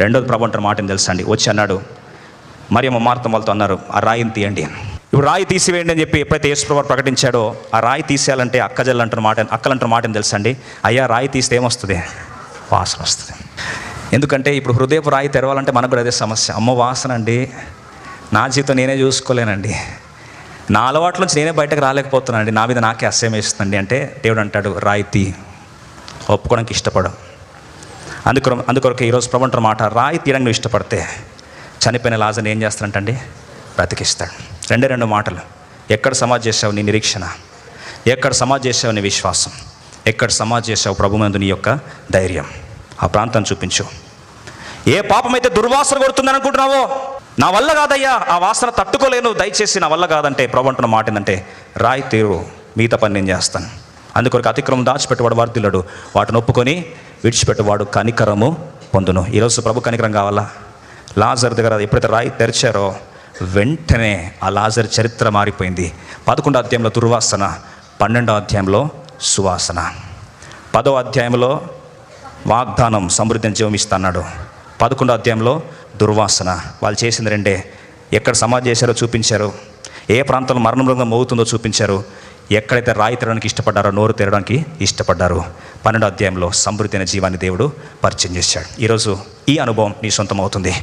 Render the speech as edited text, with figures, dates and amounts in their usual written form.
రెండోది ప్రభు అంటున్న మాట ఏం తెలుసా అండి? వచ్చి అన్నాడు, మరియమ్మ మార్త వాళ్ళతో అన్నారు, ఆ రాయిని తీయండి. ఇప్పుడు రాయి తీసివేయండి అని చెప్పి ఎప్పుడైతే యేసు ప్రభువు ప్రకటించాడో, ఆ రాయి తీసేయాలంటే అక్కలంటున్న మాట ఏం తెలుసా అండి? అయ్యా, రాయి తీస్తే ఏమొస్తుంది? వాసన వస్తుంది. ఎందుకంటే ఇప్పుడు హృదయపు రాయి తెరవాలంటే మనకు కూడా అదే సమస్య. అమ్మ వాసన అండి, నా జీవితం నేనే చూసుకోలేనండి, నా అలవాట్ల నుంచి నేనే బయటకు రాలేకపోతున్నానండి, నా మీద నాకే అసహ్యం వేస్తుందండి అంటే దేవుడు అంటాడు, రాయి తీ. ఒప్పుకోవడానికి ఇష్టపడం. అందుకొరకు ఈరోజు ప్రభు అంటున్న మాట, రాయి తీయడానికి నువ్వు ఇష్టపడితే చనిపోయిన లాజర్ని ఏం చేస్తాడంటండి? బ్రతికిస్తాడు. రెండు మాటలు. ఎక్కడ సమాధి చేసావు నీ నిరీక్షణ? ఎక్కడ సమాధి చేసావు నీ విశ్వాసం? ఎక్కడ సమాధి చేసావు ప్రభు నందు నీ యొక్క ధైర్యం? ఆ ప్రాంతాన్ని చూపించు. ఏ పాపమైతే దుర్వాసన కొడుతుందని అనుకుంటున్నావో, నా వల్ల కాదయ్యా, ఆ వాసన తట్టుకోలేను, దయచేసి నా వల్ల కాదంటే ప్రభు అంటున్న మాట ఏంటంటే, రాయి తీరు, మిగతా పని నేను చేస్తాను. అందుకొరకు అతిక్రమం దాచిపెట్టేవాడు వర్ధిల్లుడు, వాటిని ఒప్పుకొని విడిచిపెట్టేవాడు కనికరము పొందును. ఈరోజు ప్రభు కనికరం కావాలా? లాజర్ దగ్గర ఎప్పుడైతే రాయి తెరిచారో వెంటనే ఆ లాజర్ చరిత్ర మారిపోయింది. 11వ అధ్యాయంలో దుర్వాసన, 12వ అధ్యాయంలో సువాసన. 10వ అధ్యాయంలో వాగ్దానం, సమృద్ధిని జీవమిస్తున్నాడు. 11వ అధ్యాయంలో దుర్వాసన. వాళ్ళు చేసింది రెండే. ఎక్కడ సమాధి చేశారో చూపించారు, ఏ ప్రాంతంలో మరణ మృగం మోగుతుందో చూపించారు, ఎక్కడైతే రాయి తెరడానికి ఇష్టపడ్డారో నోరు తెరడానికి ఇష్టపడ్డారు. 12వ అధ్యాయంలో సమృద్ధి అనే జీవాన్ని దేవుడు పరిచయం చేశాడు. ఈరోజు ఈ అనుభవం నీ సొంతం అవుతుంది.